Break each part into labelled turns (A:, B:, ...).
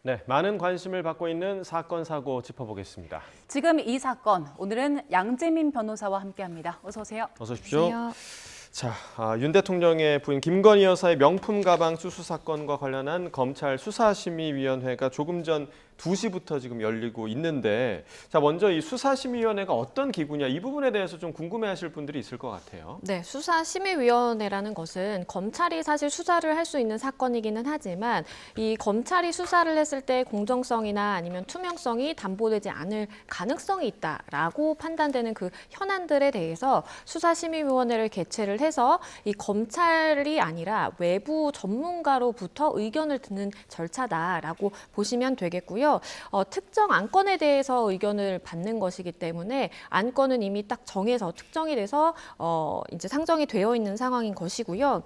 A: 네, 많은 관심을 받고 있는 사건 사고 짚어보겠습니다.
B: 지금 이 사건, 오늘은 양재민 변호사와 함께합니다. 어서 오세요.
A: 어서 오십시오.
C: 안녕하세요.
A: 자, 윤 대통령의 부인 김건희 여사의 명품 가방 수수 사건과 관련한 검찰 수사심의위원회가 조금 전 2시부터 지금 열리고 있는데, 자, 먼저 이 수사심의위원회가 어떤 기구냐, 이 부분에 대해서 좀 궁금해하실 분들이 있을 것 같아요.
C: 네, 수사심의위원회라는 것은 검찰이 사실 수사를 할 수 있는 사건이기는 하지만 이 검찰이 수사를 했을 때 공정성이나 아니면 투명성이 담보되지 않을 가능성이 있다라고 판단되는 그 현안들에 대해서 수사심의위원회를 개최를 해서 이 검찰이 아니라 외부 전문가로부터 의견을 듣는 절차다라고 보시면 되겠고요. 특정 안건에 대해서 의견을 받는 것이기 때문에 안건은 이미 딱 정해서 특정이 돼서 이제 상정이 되어 있는 상황인 것이고요.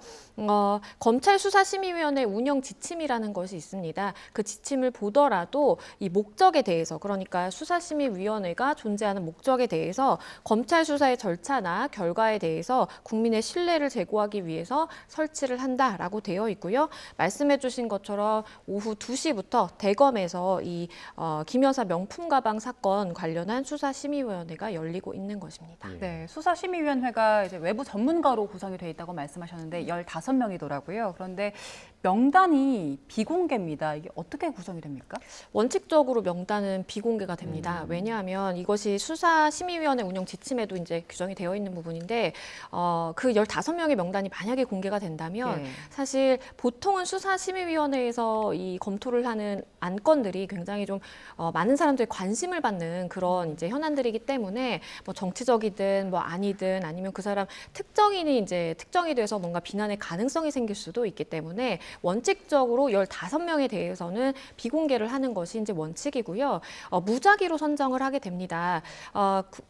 C: 검찰 수사심의위원회 운영 지침이라는 것이 있습니다. 그 지침을 보더라도 이 목적에 대해서, 그러니까 수사심의위원회가 존재하는 목적에 대해서 검찰 수사의 절차나 결과에 대해서 국민의 신뢰를 제고하기 위해서 설치를 한다라고 되어 있고요. 말씀해 주신 것처럼 오후 2시부터 대검에서 이 김 여사 명품 가방 사건 관련한 수사심의위원회가 열리고 있는 것입니다.
B: 네, 수사심의위원회가 이제 외부 전문가로 구성이 돼 있다고 말씀하셨는데 15명이더라고요. 그런데 명단이 비공개입니다. 이게 어떻게 구성이 됩니까?
C: 원칙적으로 명단은 비공개가 됩니다. 왜냐하면 이것이 수사심의위원회 운영 지침에도 이제 규정이 되어 있는 부분인데 그 15명의 명단이 만약에 공개가 된다면 사실 보통은 수사심의위원회에서 이 검토를 하는 안건들이 굉장히 좀 많은 사람들의 관심을 받는 그런 이제 현안들이기 때문에 뭐 정치적이든 뭐 아니든 아니면 그 사람 특정인이 이제 특정이 돼서 뭔가 비난의 가능성이 생길 수도 있기 때문에 원칙적으로 15명에 대해서는 비공개를 하는 것이 이제 원칙이고요. 무작위로 선정을 하게 됩니다.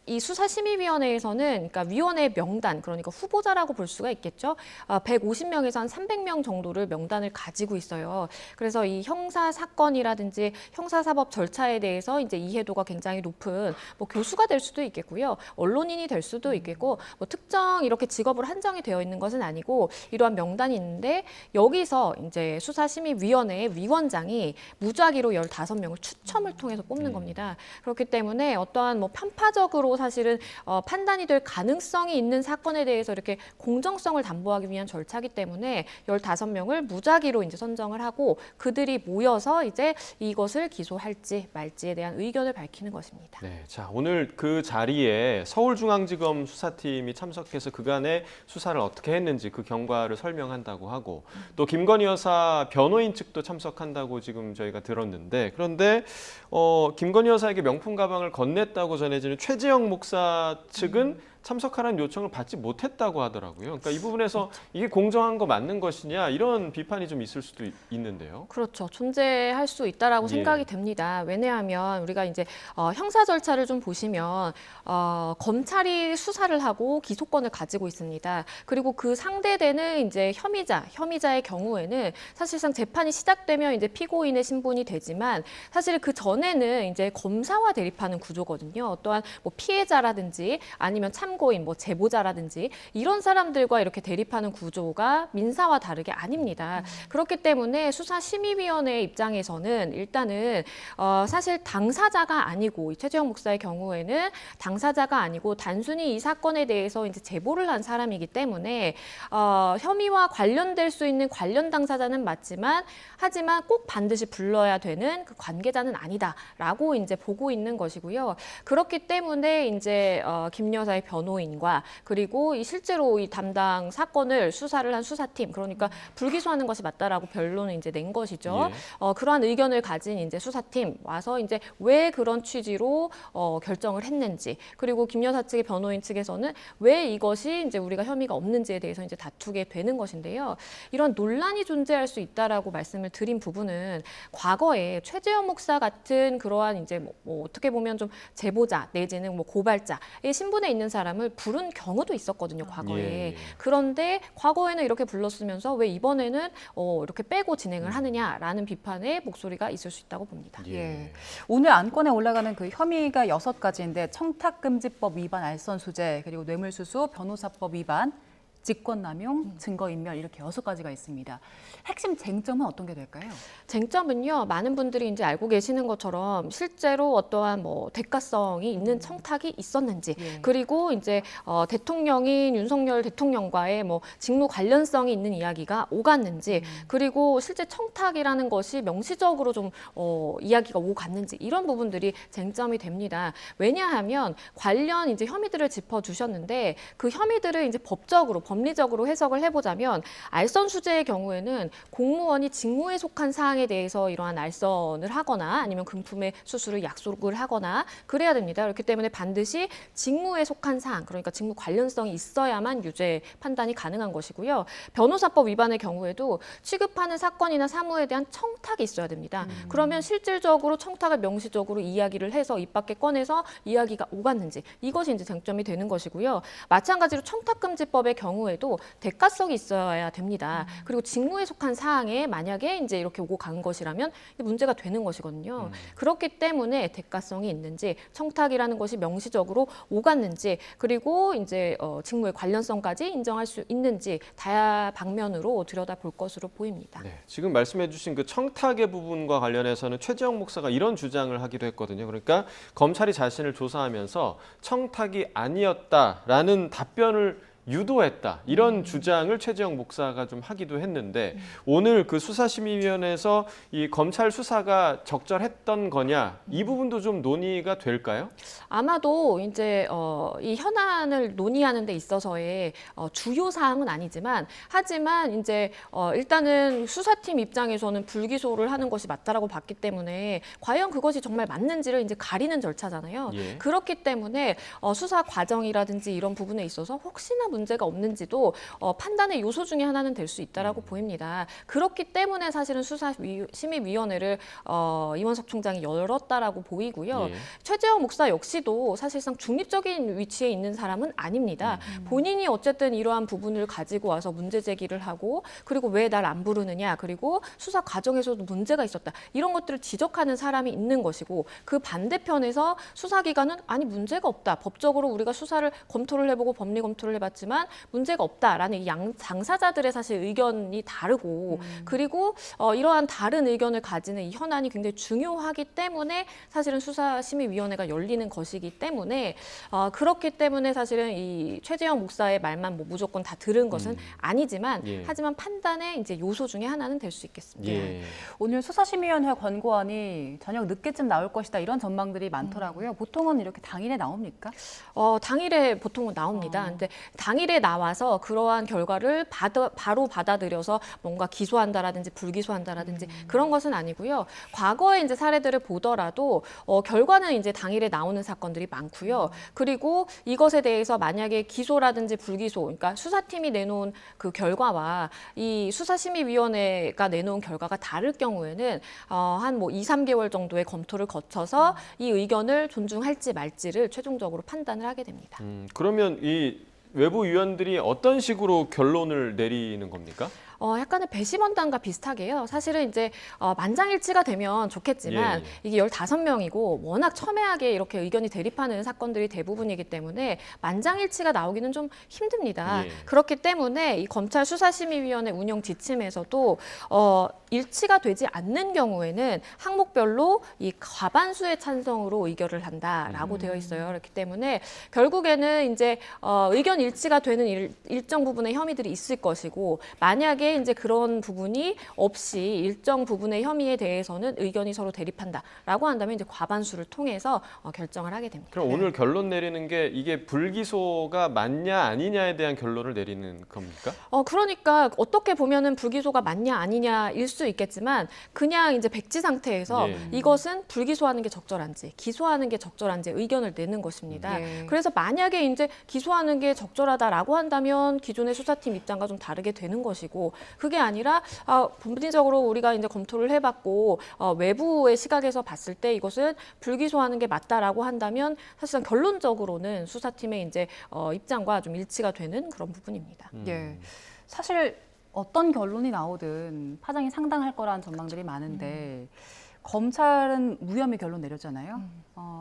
C: 이 수사심의위원회에서는 그러니까 위원회 명단, 그러니까 후보자라고 볼 수가 있겠죠. 150명에서 한 300명 정도를 명단을 가지고 있어요. 그래서 이 형사 사건이라든지 형사사법 절차에 대해서 이제 이해도가 굉장히 높은 뭐 교수가 될 수도 있겠고요. 언론인이 될 수도 있겠고 뭐 특정 이렇게 직업으로 한정이 되어 있는 것은 아니고 이러한 명단이 있는데 여기서 이제 수사심의위원회의 위원장이 무작위로 15명을 추첨을 통해서 뽑는 겁니다. 그렇기 때문에 어떠한 뭐 편파적으로 사실은 판단이 될 가능성이 있는 사건에 대해서 이렇게 공정성을 담보하기 위한 절차이기 때문에 15명을 무작위로 이제 선정을 하고 그들이 모여서 이제 이것을 기소할지 말지에 대한 의견을 밝히는 것입니다.
A: 네, 자, 오늘 그 자리에 서울중앙지검 수사팀이 참석해서 그간의 수사를 어떻게 했는지 그 경과를 설명한다고 하고 또 김건희 여사 변호인 측도 참석한다고 지금 저희가 들었는데, 그런데 김건희 여사에게 명품 가방을 건넸다고 전해지는 최재형 목사 측은 참석하라는 요청을 받지 못했다고 하더라고요. 그러니까 이 부분에서 이게 공정한 거 맞는 것이냐, 이런 비판이 좀 있을 수도 있는데요.
C: 그렇죠. 존재할 수 있다라고 생각이 됩니다. 왜냐하면 우리가 이제 형사 절차를 좀 보시면 검찰이 수사를 하고 기소권을 가지고 있습니다. 그리고 그 상대되는 이제 혐의자의 경우에는 사실상 재판이 시작되면 이제 피고인의 신분이 되지만 사실 그 전에는 이제 검사와 대립하는 구조거든요. 어떠한 뭐 피해자라든지 아니면 참고인, 뭐 제보자라든지 이런 사람들과 이렇게 대립하는 구조가 민사와 다르게 아닙니다. 그렇기 때문에 수사심의위원회 입장에서는 일단은 사실 당사자가 아니고 최재형 목사의 경우에는 당사자가 아니고 단순히 이 사건에 대해서 이제 제보를 한 사람이기 때문에 혐의와 관련될 수 있는 관련 당사자는 맞지만 하지만 꼭 반드시 불러야 되는 그 관계자는 아니다라고 이제 보고 있는 것이고요. 그렇기 때문에 이제 김 여사의 변호인과 그리고 실제로 이 담당 사건을 수사를 한 수사팀, 그러니까 불기소하는 것이 맞다라고 변론을 이제 낸 것이죠. 그러한 의견을 가진 이제 수사팀 와서 이제 왜 그런 취지로 결정을 했는지, 그리고 김 여사 측의 변호인 측에서는 왜 이것이 이제 우리가 혐의가 없는지에 대해서 이제 다투게 되는 것인데요. 이런 논란이 존재할 수 있다라고 말씀을 드린 부분은 과거에 최재형 목사 같은 그러한 이제 뭐 어떻게 보면 좀 제보자 내지는 뭐 고발자의 신분에 있는 사람을 부른 경우도 있었거든요, 과거에. 그런데 과거에는 이렇게 불렀으면서 왜 이번에는 이렇게 빼고 진행을 하느냐라는 비판의 목소리가 있을 수 있다고 봅니다.
B: 오늘 안건에 올라가는 그 혐의가 6가지인데 청탁금지법 위반 알선수재, 그리고 뇌물수수 변호사법 위반, 직권남용, 증거인멸 이렇게 6가지가 있습니다. 핵심 쟁점은 어떤 게 될까요?
C: 쟁점은요, 많은 분들이 이제 알고 계시는 것처럼 실제로 어떠한 뭐 대가성이 있는 청탁이 있었는지,
B: 예.
C: 그리고 이제 대통령인 윤석열 대통령과의 뭐 직무 관련성이 있는 이야기가 오갔는지, 그리고 실제 청탁이라는 것이 명시적으로 좀 이야기가 오갔는지 이런 부분들이 쟁점이 됩니다. 왜냐하면 관련 이제 혐의들을 짚어주셨는데 그 혐의들을 이제 법적으로 법리적으로 해석을 해보자면 알선 수재의 경우에는 공무원이 직무에 속한 사항에 대해서 이러한 알선을 하거나 아니면 금품의 수수를 약속을 하거나 그래야 됩니다. 그렇기 때문에 반드시 직무에 속한 사항, 그러니까 직무 관련성이 있어야만 유죄 판단이 가능한 것이고요. 변호사법 위반의 경우에도 취급하는 사건이나 사무에 대한 청탁이 있어야 됩니다. 그러면 실질적으로 청탁을 명시적으로 이야기를 해서 입 밖에 꺼내서 이야기가 오갔는지 이것이 이제 쟁점이 되는 것이고요. 마찬가지로 청탁금지법의 경우에도 대가성이 있어야 됩니다. 그리고 직무에 속한 사항에 만약에 이제 이렇게 오고 간 것이라면 문제가 되는 것이거든요. 그렇기 때문에 대가성이 있는지 청탁이라는 것이 명시적으로 오갔는지 그리고 이제 직무의 관련성까지 인정할 수 있는지 다방면으로 들여다볼 것으로 보입니다.
A: 네, 지금 말씀해주신 그 청탁의 부분과 관련해서는 최재형 목사가 이런 주장을 하기도 했거든요. 그러니까 검찰이 자신을 조사하면서 청탁이 아니었다라는 답변을 유도했다 이런 주장을 최재형 목사가 좀 하기도 했는데 오늘 그 수사심의위원회에서 이 검찰 수사가 적절했던 거냐 이 부분도 좀 논의가 될까요?
C: 아마도 이제 이 현안을 논의하는 데 있어서의 주요 사항은 아니지만 하지만 이제 일단은 수사팀 입장에서는 불기소를 하는 것이 맞다라고 봤기 때문에 과연 그것이 정말 맞는지를 이제 가리는 절차잖아요.
A: 예.
C: 그렇기 때문에 수사 과정이라든지 이런 부분에 있어서 혹시나 문제가 없는지도 판단의 요소 중에 하나는 될 수 있다라고 보입니다. 그렇기 때문에 사실은 수사심의위원회를 이원석 총장이 열었다라고 보이고요.
A: 예.
C: 최재형 목사 역시도 사실상 중립적인 위치에 있는 사람은 아닙니다. 본인이 어쨌든 이러한 부분을 가지고 와서 문제 제기를 하고 그리고 왜 날 안 부르느냐 그리고 수사 과정에서도 문제가 있었다. 이런 것들을 지적하는 사람이 있는 것이고 그 반대편에서 수사기관은 아니 문제가 없다. 법적으로 우리가 수사를 검토를 해보고 법리 검토를 해봤지만 문제가 없다라는 이 당사자들의 사실 의견이 다르고 그리고 이러한 다른 의견을 가지는 이 현안이 굉장히 중요하기 때문에 사실은 수사심의위원회가 열리는 것이기 때문에 그렇기 때문에 사실은 이 최재형 목사의 말만 뭐 무조건 다 들은 것은 아니지만
A: 예.
C: 하지만 판단의 이제 요소 중에 하나는 될 수 있겠습니다.
A: 예.
B: 오늘 수사심의위원회 권고안이 저녁 늦게쯤 나올 것이다 이런 전망들이 많더라고요. 보통은 이렇게 당일에 나옵니까?
C: 당일에 보통은 나옵니다. 근데 당일에 나와서 그러한 결과를 바로 받아들여서 뭔가 기소한다라든지 불기소한다라든지 그런 것은 아니고요. 과거의 이제 사례들을 보더라도 결과는 이제 당일에 나오는 사건들이 많고요. 그리고 이것에 대해서 만약에 기소라든지 불기소, 그러니까 수사팀이 내놓은 그 결과와 이 수사심의위원회가 내놓은 결과가 다를 경우에는 한 뭐 2, 3개월 정도의 검토를 거쳐서 이 의견을 존중할지 말지를 최종적으로 판단을 하게 됩니다.
A: 그러면 이 외부 위원들이 어떤 식으로 결론을 내리는 겁니까?
C: 약간의 배심원단과 비슷하게요. 사실은 이제 만장일치가 되면 좋겠지만
A: 예, 예.
C: 이게 15명이고 워낙 첨예하게 이렇게 의견이 대립하는 사건들이 대부분이기 때문에 만장일치가 나오기는 좀 힘듭니다.
A: 예.
C: 그렇기 때문에 이 검찰 수사심의위원회 운영 지침에서도 일치가 되지 않는 경우에는 항목별로 이 과반수의 찬성으로 의결을 한다라고 되어 있어요. 그렇기 때문에 결국에는 이제 의견 일치가 되는 일정 부분의 혐의들이 있을 것이고 만약에 이제 그런 부분이 없이 일정 부분의 혐의에 대해서는 의견이 서로 대립한다라고 한다면 이제 과반수를 통해서 결정을 하게 됩니다.
A: 그럼 오늘 결론 내리는 게 이게 불기소가 맞냐 아니냐에 대한 결론을 내리는 겁니까?
C: 그러니까 어떻게 보면은 불기소가 맞냐 아니냐일 수 있겠지만 그냥 이제 백지 상태에서
A: 예.
C: 이것은 불기소하는 게 적절한지 기소하는 게 적절한지 의견을 내는 것입니다.
B: 예.
C: 그래서 만약에 이제 기소하는 게 적절하다라고 한다면 기존의 수사팀 입장과 좀 다르게 되는 것이고 그게 아니라 본질적으로 우리가 이제 검토를 해봤고 외부의 시각에서 봤을 때 이것은 불기소하는 게 맞다라고 한다면 사실상 결론적으로는 수사팀의 이제 입장과 좀 일치가 되는 그런 부분입니다.
B: 예. 사실 어떤 결론이 나오든 파장이 상당할 거라는 전망들이 많은데 검찰은 무혐의 결론 내렸잖아요.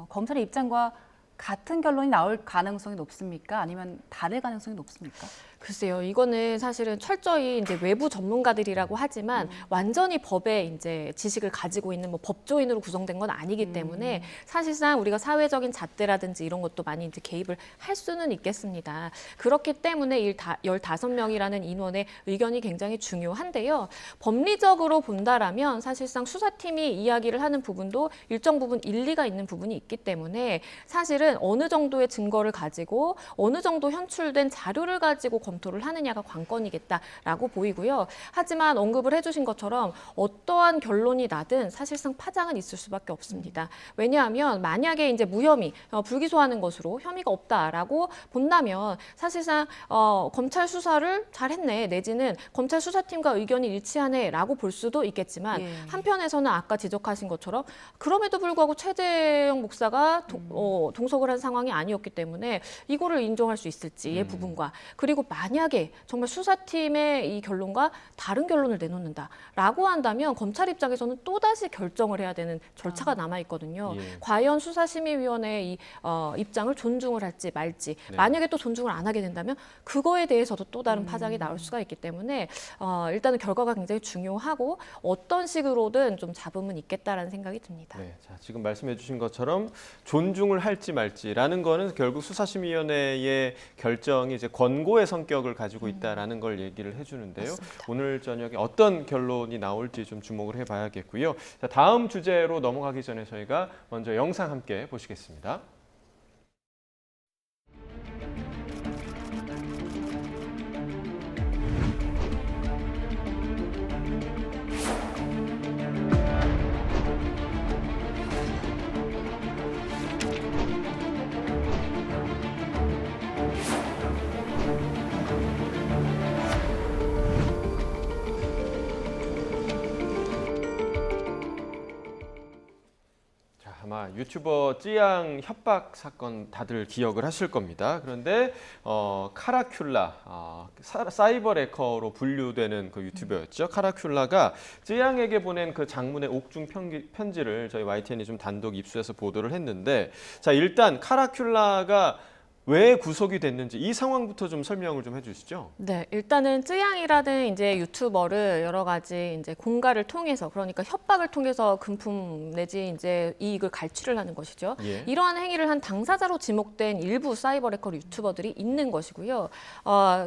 B: 검찰의 입장과 같은 결론이 나올 가능성이 높습니까? 아니면 다를 가능성이 높습니까?
C: 글쎄요, 이거는 사실은 철저히 이제 외부 전문가들이라고 하지만 완전히 법에 이제 지식을 가지고 있는 뭐 법조인으로 구성된 건 아니기 때문에 사실상 우리가 사회적인 잣대라든지 이런 것도 많이 이제 개입을 할 수는 있겠습니다. 그렇기 때문에 15명이라는 인원의 의견이 굉장히 중요한데요. 법리적으로 본다라면 사실상 수사팀이 이야기를 하는 부분도 일정 부분 일리가 있는 부분이 있기 때문에 사실은 어느 정도의 증거를 가지고 어느 정도 현출된 자료를 가지고 검토를 하느냐가 관건이겠다라고 보이고요. 하지만 언급을 해주신 것처럼 어떠한 결론이 나든 사실상 파장은 있을 수밖에 없습니다. 왜냐하면 만약에 이제 무혐의, 불기소하는 것으로 혐의가 없다라고 본다면 사실상 검찰 수사를 잘했네 내지는 검찰 수사팀과 의견이 일치하네라고 볼 수도 있겠지만
B: 예.
C: 한편에서는 아까 지적하신 것처럼 그럼에도 불구하고 최재형 목사가 동석을 한 상황이 아니었기 때문에 이거를 인정할 수 있을지의 부분과 그리고 만약에 정말 수사팀의 이 결론과 다른 결론을 내놓는다라고 한다면 검찰 입장에서는 또다시 결정을 해야 되는 절차가 남아 있거든요.
A: 예.
C: 과연 수사심의위원회의 이 입장을 존중을 할지 말지
A: 네.
C: 만약에 또 존중을 안 하게 된다면 그거에 대해서도 또 다른 파장이 나올 수가 있기 때문에 일단은 결과가 굉장히 중요하고 어떤 식으로든 좀 잡음은 있겠다라는 생각이 듭니다.
A: 네, 자, 지금 말씀해 주신 것처럼 존중을 할지 말지라는 거는 결국 수사심의위원회의 결정이 이제 권고의 성격을 가지고 있다라는 걸 얘기를 해주는데요.
C: 맞습니다.
A: 오늘 저녁에 어떤 결론이 나올지 좀 주목을 해봐야겠고요. 자, 다음 주제로 넘어가기 전에 저희가 먼저 영상 함께 보시겠습니다. 아마 유튜버 찌양 협박 사건 다들 기억을 하실 겁니다. 그런데 카라큘라, 사이버 레커로 분류되는 그 유튜버였죠. 카라큘라가 찌양에게 보낸 그 장문의 옥중 편지를 저희 YTN이 좀 단독 입수해서 보도를 했는데, 자, 일단 카라큘라가 왜 구속이 됐는지 이 상황부터 좀 설명을 좀 해주시죠.
C: 네, 일단은 쯔양이라는 이제 유튜버를 여러 가지 이제 공갈을 통해서 그러니까 협박을 통해서 금품 내지 이제 이익을 갈취를 하는 것이죠.
A: 예.
C: 이러한 행위를 한 당사자로 지목된 일부 사이버 레커 유튜버들이 있는 것이고요.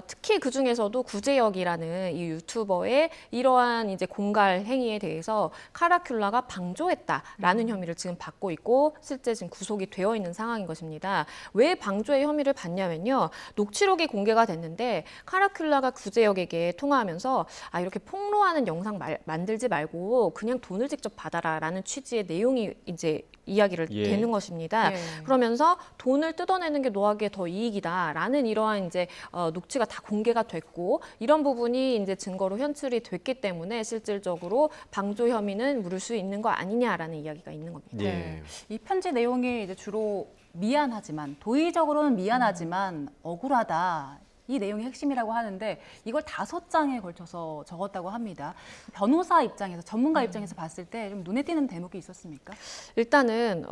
C: 특히 그 중에서도 구제혁이라는 이 유튜버의 이러한 이제 공갈 행위에 대해서 카라큘라가 방조했다라는 혐의를 지금 받고 있고 실제 지금 구속이 되어 있는 상황인 것입니다. 왜 방조의 혐의를 받냐면요. 녹취록이 공개가 됐는데 카라큘라가 구제혁에게 통화하면서 이렇게 폭로하는 영상 만들지 말고 그냥 돈을 직접 받아라라는 취지의 내용이 이제 이야기를 되는 것입니다.
B: 예.
C: 그러면서 돈을 뜯어내는 게 너에게 더 이익이다라는 이러한 이제 녹취가 다 공개가 됐고 이런 부분이 이제 증거로 현출이 됐기 때문에 실질적으로 방조 혐의는 물을 수 있는 거 아니냐라는 이야기가 있는 겁니다.
A: 예.
B: 네. 이 편지 내용이 이제 주로 미안하지만 도의적으로는 미안하지만 억울하다. 이 내용이 핵심이라고 하는데 이걸 5장에 걸쳐서 적었다고 합니다. 변호사 입장에서 전문가 입장에서 봤을 때 좀 눈에 띄는 대목이 있었습니까?
C: 일단은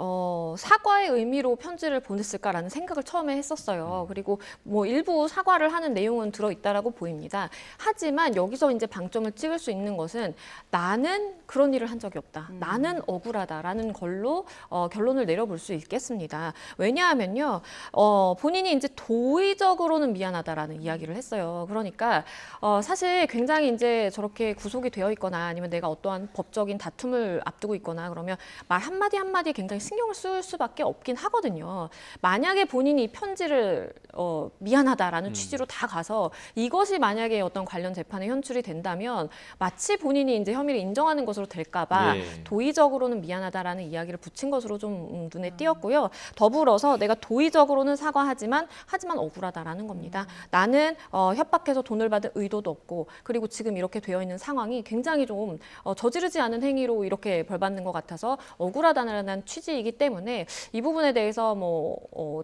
C: 사과의 의미로 편지를 보냈을까라는 생각을 처음에 했었어요. 그리고 뭐 일부 사과를 하는 내용은 들어있다라고 보입니다. 하지만 여기서 이제 방점을 찍을 수 있는 것은 나는 그런 일을 한 적이 없다. 나는 억울하다라는 걸로 결론을 내려볼 수 있겠습니다. 왜냐하면요, 본인이 이제 도의적으로는 미안하다라는 이야기를 했어요. 그러니까 사실 굉장히 이제 저렇게 구속이 되어 있거나 아니면 내가 어떠한 법적인 다툼을 앞두고 있거나 그러면 말 한마디 한마디 굉장히 신경을 쓸 수밖에 없긴 하거든요. 만약에 본인이 이 편지를 미안하다라는 취지로 다 가서 이것이 만약에 어떤 관련 재판에 현출이 된다면 마치 본인이 이제 혐의를 인정하는 것으로 될까봐 도의적으로는 미안하다라는 이야기를 붙인 것으로 좀 눈에 띄었고요. 더불어서 내가 도의적으로는 사과하지만 억울하다라는 겁니다. 나는 협박해서 돈을 받을 의도도 없고 그리고 지금 이렇게 되어 있는 상황이 굉장히 좀 저지르지 않은 행위로 이렇게 벌받는 것 같아서 억울하다는 취지이기 때문에 이 부분에 대해서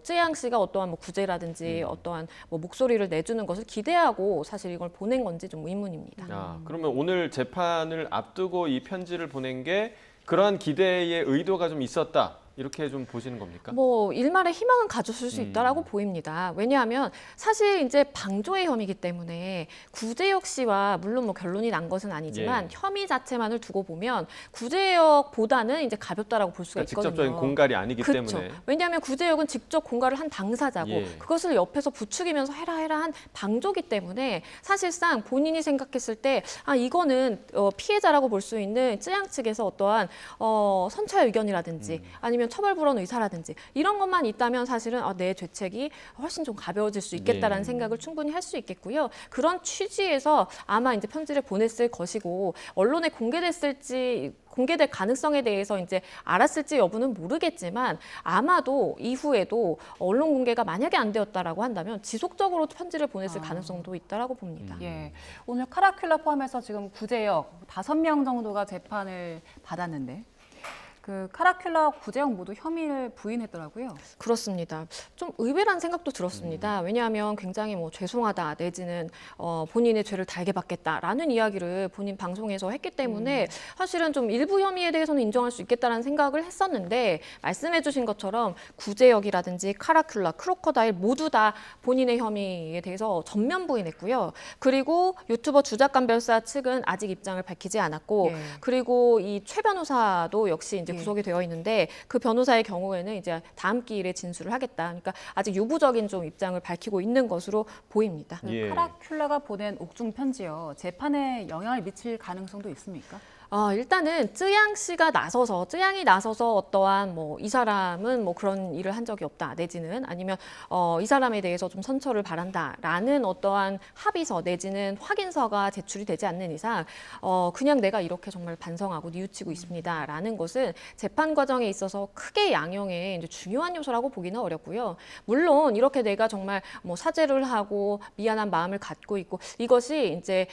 C: 쯔양 씨가 어떠한 구제라든지 어떠한 목소리를 내주는 것을 기대하고 사실 이걸 보낸 건지 좀 의문입니다.
A: 그러면 오늘 재판을 앞두고 이 편지를 보낸 게 그러한 기대의 의도가 좀 있었다. 이렇게 좀 보시는 겁니까?
C: 뭐 일말의 희망은 가졌을 수 있다라고 보입니다. 왜냐하면 사실 이제 방조의 혐의이기 때문에 구제역 씨와 물론 뭐 결론이 난 것은 아니지만
A: 예.
C: 혐의 자체만을 두고 보면 구제역보다는 이제 가볍다라고 볼 수가
A: 그러니까
C: 있거든요.
A: 직접적인 공갈이 아니기
C: 그렇죠.
A: 때문에.
C: 왜냐하면 구제역은 직접 공갈을 한 당사자고
A: 예.
C: 그것을 옆에서 부추기면서 해라 한 방조기 때문에 사실상 본인이 생각했을 때 이거는 피해자라고 볼 수 있는 쯔양 측에서 어떠한 선처 의견이라든지 아니면 처벌불원 의사라든지 이런 것만 있다면 사실은 내 죄책이 훨씬 좀 가벼워질 수 있겠다라는
A: 예.
C: 생각을 충분히 할 수 있겠고요. 그런 취지에서 아마 이제 편지를 보냈을 것이고 언론에 공개될 가능성에 대해서 이제 알았을지 여부는 모르겠지만 아마도 이후에도 언론 공개가 만약에 안 되었다라고 한다면 지속적으로 편지를 보냈을 가능성도 있다라고 봅니다.
B: 예. 오늘 카라큘라 포함해서 지금 구제역 5명 정도가 재판을 받았는데 그 카라큘라 구제역 모두 혐의를 부인했더라고요.
C: 그렇습니다. 좀 의외라는 생각도 들었습니다. 왜냐하면 굉장히 뭐 죄송하다 내지는 본인의 죄를 달게 받겠다라는 이야기를 본인 방송에서 했기 때문에 사실은 좀 일부 혐의에 대해서는 인정할 수 있겠다라는 생각을 했었는데 말씀해주신 것처럼 구제역이라든지 카라큘라, 크로커다일 모두 다 본인의 혐의에 대해서 전면 부인했고요. 그리고 유튜버 주작감별사 측은 아직 입장을 밝히지 않았고
B: 예.
C: 그리고 이 최 변호사도 역시 이제
B: 예.
C: 구속이 되어 있는데 그 변호사의 경우에는 이제 다음 기일에 진술을 하겠다. 그러니까 아직 유보적인 좀 입장을 밝히고 있는 것으로 보입니다.
B: 그
A: 예.
B: 카라큘라가 보낸 옥중 편지요. 재판에 영향을 미칠 가능성도 있습니까?
C: 일단은 쯔양이 나서서 어떠한 뭐 이 사람은 뭐 그런 일을 한 적이 없다 내지는 아니면 이 사람에 대해서 좀 선처를 바란다라는 어떠한 합의서 내지는 확인서가 제출이 되지 않는 이상 그냥 내가 이렇게 정말 반성하고 뉘우치고 있습니다라는 것은 재판 과정에 있어서 크게 양형의 이제 중요한 요소라고 보기는 어렵고요. 물론 이렇게 내가 정말 뭐 사죄를 하고 미안한 마음을 갖고 있고 이것이 이제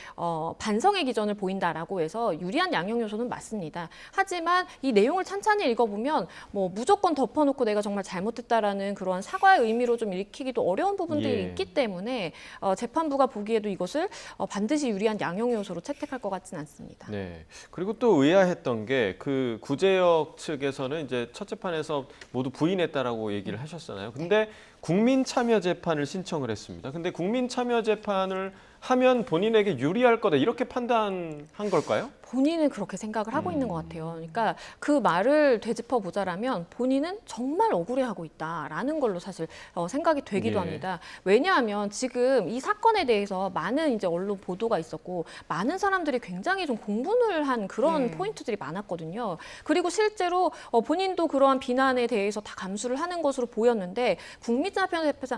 C: 반성의 기전을 보인다라고 해서 유리한 양형 요소는 맞습니다. 하지만 이 내용을 찬찬히 읽어보면 뭐 무조건 덮어놓고 내가 정말 잘못했다라는 그러한 사과의 의미로 좀 읽히기도 어려운 부분들이
A: 예.
C: 있기 때문에 재판부가 보기에도 이것을 반드시 유리한 양형 요소로 채택할 것 같지는 않습니다.
A: 네. 그리고 또 의아했던 게 그 구제역 측에서는 이제 첫 재판에서 모두 부인했다라고 얘기를 하셨잖아요. 근데 국민참여재판을 신청을 했습니다. 근데 국민참여재판을 하면 본인에게 유리할 거다 이렇게 판단한 걸까요?
C: 본인은 그렇게 생각을 하고 있는 것 같아요. 그러니까 그 말을 되짚어 보자라면 본인은 정말 억울해하고 있다라는 걸로 사실 생각이 되기도
A: 예.
C: 합니다. 왜냐하면 지금 이 사건에 대해서 많은 이제 언론 보도가 있었고 많은 사람들이 굉장히 좀 공분을 한 그런 포인트들이 많았거든요. 그리고 실제로 본인도 그러한 비난에 대해서 다 감수를 하는 것으로 보였는데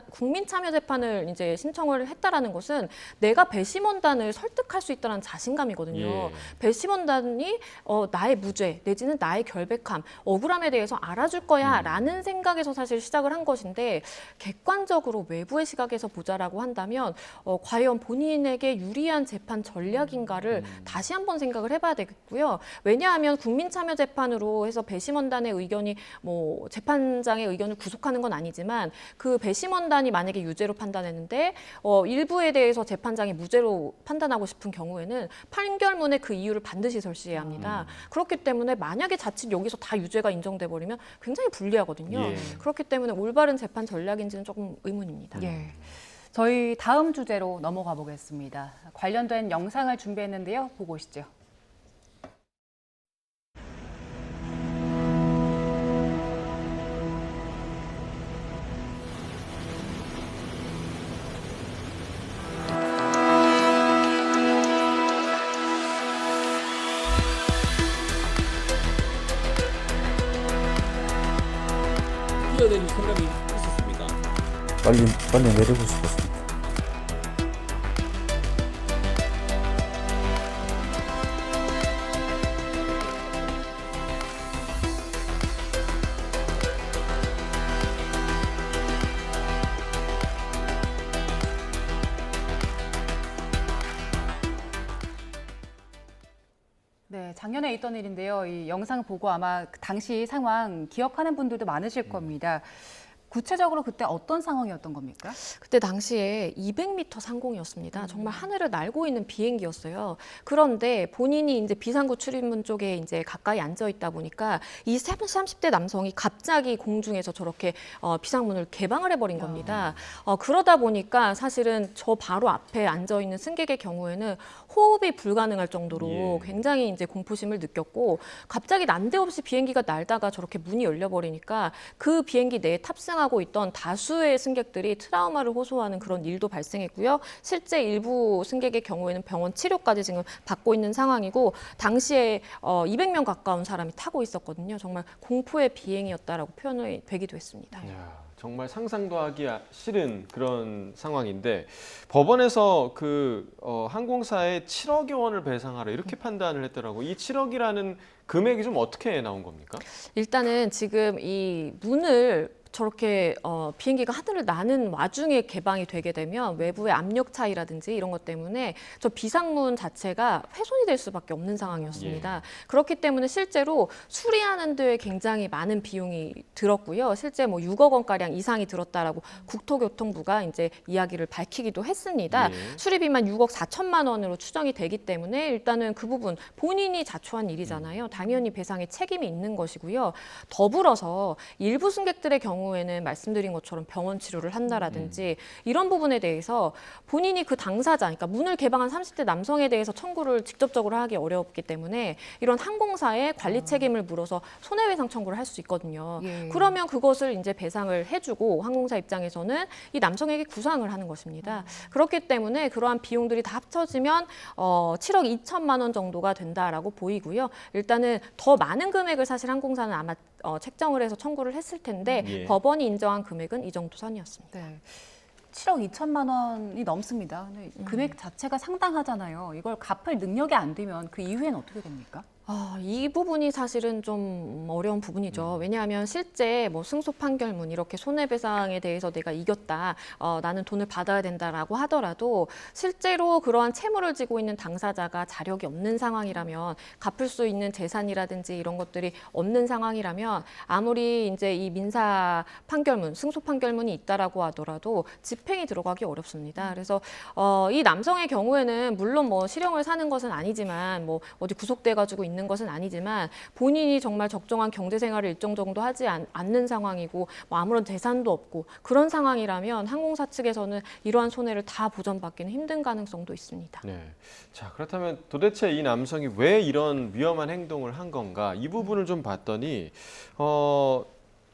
C: 국민참여재판을 이제 신청을 했다라는 것은 내가 배심원단을 설득할 수 있다는 자신감이거든요.
A: 예.
C: 배심원단이 나의 무죄 내지는 나의 결백함, 억울함에 대해서 알아줄 거야라는 생각에서 사실 시작을 한 것인데 객관적으로 외부의 시각에서 보자라고 한다면 과연 본인에게 유리한 재판 전략인가를 다시 한번 생각을 해봐야 되겠고요. 왜냐하면 국민참여재판으로 해서 배심원단의 의견이 뭐 재판장의 의견을 구속하는 건 아니지만 그 배심원단이 만약에 유죄로 판단했는데 일부에 대해서 재판장이 무죄로 판단하고 싶은 경우에는 판결문에 그 이유를 반드시 설치해야 합니다. 그렇기 때문에 만약에 자칫 여기서 다 유죄가 인정돼 버리면 굉장히 불리하거든요.
A: 예.
C: 그렇기 때문에 올바른 재판 전략인지는 조금 의문입니다.
B: 예. 저희 다음 주제로 넘어가 보겠습니다. 관련된 영상을 준비했는데요. 보고 오시죠.
D: 뛰어내릴 생각이 있었습니다.
E: 빨리 내리고 싶었습니다.
B: 네, 작년에 있던 일인데요. 이 영상 보고 아마 그 당시 상황 기억하는 분들도 많으실 겁니다. 구체적으로 그때 어떤 상황이었던 겁니까?
C: 그때 당시에 200m 상공이었습니다. 정말 하늘을 날고 있는 비행기였어요. 그런데 본인이 이제 비상구 출입문 쪽에 이제 가까이 앉아 있다 보니까 이 30대 남성이 갑자기 공중에서 저렇게 비상문을 개방을 해버린 겁니다. 그러다 보니까 사실은 저 바로 앞에 앉아 있는 승객의 경우에는 호흡이 불가능할 정도로
A: 예.
C: 굉장히 이제 공포심을 느꼈고 갑자기 난데없이 비행기가 날다가 저렇게 문이 열려버리니까 그 비행기 내에 탑승하고 있던 다수의 승객들이 트라우마를 호소하는 그런 일도 발생했고요. 실제 일부 승객의 경우에는 병원 치료까지 지금 받고 있는 상황이고 당시에 200명 가까운 사람이 타고 있었거든요. 정말 공포의 비행이었다라고 표현이 되기도 했습니다.
A: 야, 정말 상상도 하기 싫은 그런 상황인데 법원에서 그 항공사에 7억여 원을 배상하라 이렇게 판단을 했더라고. 이 7억이라는 금액이 좀 어떻게 나온 겁니까?
C: 일단은 지금 이 문을 저렇게 비행기가 하늘을 나는 와중에 개방이 되게 되면 외부의 압력 차이라든지 이런 것 때문에 저 비상문 자체가 훼손이 될 수밖에 없는 상황이었습니다. 그렇기 때문에 실제로 수리하는 데 굉장히 많은 비용이 들었고요. 실제 뭐 6억 원가량 이상이 들었다라고 국토교통부가 이제 이야기를 밝히기도 했습니다.
A: 예.
C: 수리비만 6억 4천만 원으로 추정이 되기 때문에 일단은 그 부분 본인이 자초한 일이잖아요. 당연히 배상에 책임이 있는 것이고요. 더불어서 일부 승객들의 경우에는 말씀드린 것처럼 병원 치료를 한다라든지 이런 부분에 대해서 본인이 그 당사자, 그러니까 문을 개방한 30대 남성에 대해서 청구를 직접적으로 하기 어렵기 때문에 이런 항공사에 관리 책임을 물어서 손해배상 청구를 할 수 있거든요.
B: 예.
C: 그러면 그것을 이제 배상을 해주고 항공사 입장에서는 이 남성에게 구상을 하는 것입니다. 그렇기 때문에 그러한 비용들이 다 합쳐지면 7억 2천만 원 정도가 된다라고 보이고요. 일단은 더 많은 금액을 사실 항공사는 아마 책정을 해서 청구를 했을 텐데
A: 예.
C: 법원이 인정한 금액은 이 정도 선이었습니다.
B: 네. 7억 2천만 원이 넘습니다. 근데 금액 자체가 상당하잖아요. 이걸 갚을 능력이 안 되면 그 이후에는 어떻게 됩니까?
C: 이 부분이 사실은 좀 어려운 부분이죠. 왜냐하면 실제 뭐 승소 판결문 이렇게 손해배상에 대해서 내가 이겼다, 나는 돈을 받아야 된다라고 하더라도 실제로 그러한 채무를 지고 있는 당사자가 자력이 없는 상황이라면 갚을 수 있는 재산이라든지 이런 것들이 없는 상황이라면 아무리 이제 이 민사 판결문, 승소 판결문이 있다라고 하더라도 집행이 들어가기 어렵습니다. 그래서 이 남성의 경우에는 물론 뭐 실형을 사는 것은 아니지만 뭐 어디 구속돼가지고 있는 것은 아니지만 본인이 정말 적정한 경제 생활을 일정 정도 하지 않는 상황이고 뭐 아무런 재산도 없고 그런 상황이라면 항공사 측에서는 이러한 손해를 다 보전받기는 힘든 가능성도 있습니다.
A: 네. 자, 그렇다면 도대체 이 남성이 왜 이런 위험한 행동을 한 건가? 이 부분을 좀 봤더니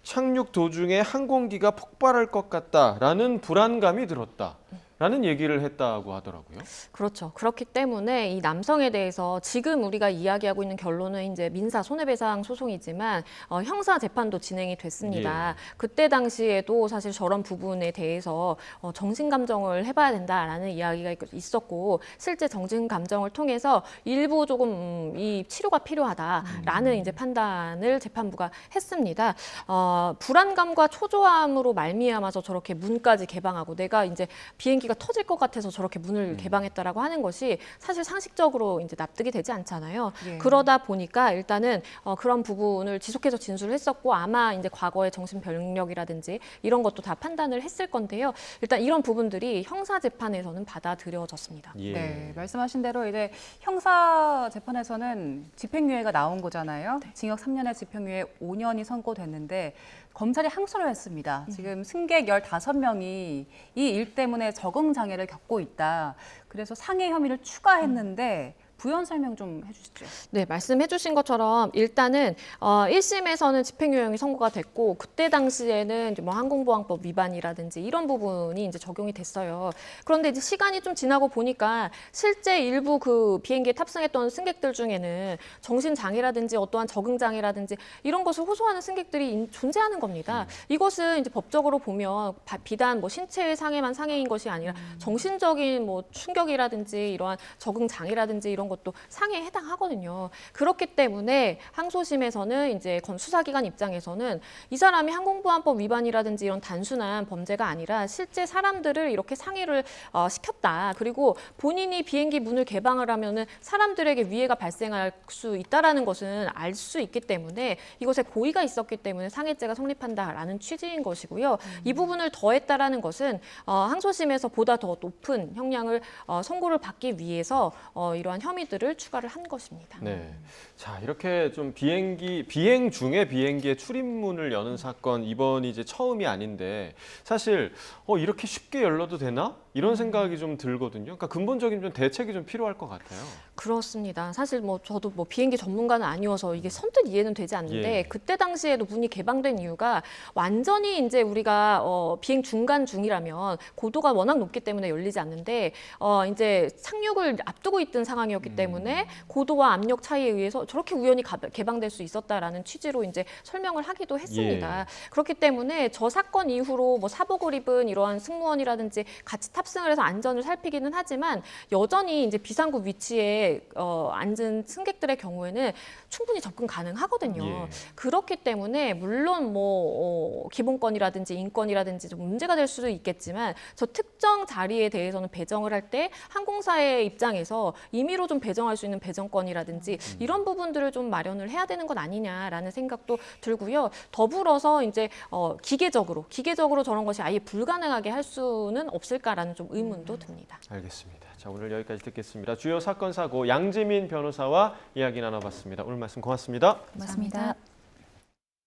A: 착륙 도중에 항공기가 폭발할 것 같다라는 불안감이 들었다. 라는 얘기를 했다고 하더라고요.
C: 그렇죠. 그렇기 때문에 이 남성에 대해서 지금 우리가 이야기하고 있는 결론은 이제 민사 손해배상 소송이지만 형사 재판도 진행이 됐습니다. 그때 당시에도 사실 저런 부분에 대해서 정신 감정을 해봐야 된다라는 이야기가 있었고 실제 정신 감정을 통해서 일부 조금 이 치료가 필요하다라는 이제 판단을 재판부가 했습니다. 불안감과 초조함으로 말미암아서 저렇게 문까지 개방하고 내가 이제 비행기가 터질 것 같아서 저렇게 문을 개방했다라고 하는 것이 사실 상식적으로 이제 납득이 되지 않잖아요.
B: 예.
C: 그러다 보니까 일단은 그런 부분을 지속해서 진술을 했었고 아마 이제 과거의 정신병력이라든지 이런 것도 다 판단을 했을 건데요. 일단 이런 부분들이 형사 재판에서는 받아들여졌습니다.
A: 예.
B: 네, 말씀하신 대로 이제 형사 재판에서는 집행유예가 나온 거잖아요. 징역 3년에 집행유예 5년이 선고됐는데 검찰이 항소를 했습니다. 지금 승객 15명이 이 일 때문에 적응 장애를 겪고 있다. 그래서 상해 혐의를 추가했는데 부연 설명 좀 해주시죠.
C: 네, 말씀해 주신 것처럼 일단은 1심에서는 집행유예형이 선고가 됐고 그때 당시에는 이제 뭐 항공보안법 위반이라든지 이런 부분이 이제 적용이 됐어요. 그런데 이제 시간이 좀 지나고 보니까 실제 일부 그 비행기에 탑승했던 승객들 중에는 정신장애라든지 어떠한 적응장애라든지 이런 것을 호소하는 승객들이 존재하는 겁니다. 이것은 이제 법적으로 보면 비단 뭐 신체의 상해만 상해인 것이 아니라 정신적인 뭐 충격이라든지 이러한 적응장애라든지 이런 것도 상해에 해당하거든요. 그렇기 때문에 항소심에서는 이제 수사기관 입장에서는 이 사람이 항공보안법 위반이라든지 이런 단순한 범죄가 아니라 실제 사람들을 이렇게 상해를 시켰다. 그리고 본인이 비행기 문을 개방을 하면은 사람들에게 위해가 발생할 수 있다라는 것은 알 수 있기 때문에 이것에 고의가 있었기 때문에 상해죄가 성립한다라는 취지인 것이고요. 이 부분을 더했다라는 것은 항소심에서 보다 더 높은 형량을 선고를 받기 위해서 이러한 혐의들을 추가를 한 것입니다.
A: 네. 자, 이렇게 좀 비행 중에 비행기의 출입문을 여는 사건 이번이 이제 처음이 아닌데 사실 이렇게 쉽게 열려도 되나? 이런 생각이 좀 들거든요. 그러니까 근본적인 좀 대책이 좀 필요할 것 같아요.
C: 그렇습니다. 사실 저도 비행기 전문가는 아니어서 이게 선뜻 이해는 되지 않는데
A: 예.
C: 그때 당시에도 문이 개방된 이유가 완전히 이제 우리가 비행 중간 중이라면 고도가 워낙 높기 때문에 열리지 않는데 이제 착륙을 앞두고 있던 상황이었기 때문에 고도와 압력 차이에 의해서 저렇게 우연히 개방될 수 있었다라는 취지로 이제 설명을 하기도 했습니다.
A: 예.
C: 그렇기 때문에 저 사건 이후로 사복을 입은 이러한 승무원이라든지 같이 탑승을 해서 안전을 살피기는 하지만 여전히 이제 비상구 위치에 앉은 승객들의 경우에는 충분히 접근 가능하거든요.
A: 예.
C: 그렇기 때문에 물론 기본권이라든지 인권이라든지 좀 문제가 될 수도 있겠지만 저 특정 자리에 대해서는 배정을 할 때 항공사의 입장에서 임의로 좀 배정할 수 있는 배정권이라든지 이런 부분들을 좀 마련을 해야 되는 것 아니냐라는 생각도 들고요. 더불어서 이제 기계적으로 저런 것이 아예 불가능하게 할 수는 없을까라는 좀 의문도 듭니다.
A: 알겠습니다. 자, 오늘 여기까지 듣겠습니다. 주요 사건 사고 양지민 변호사와 이야기 나눠봤습니다. 오늘 말씀 고맙습니다.
B: 맞습니다.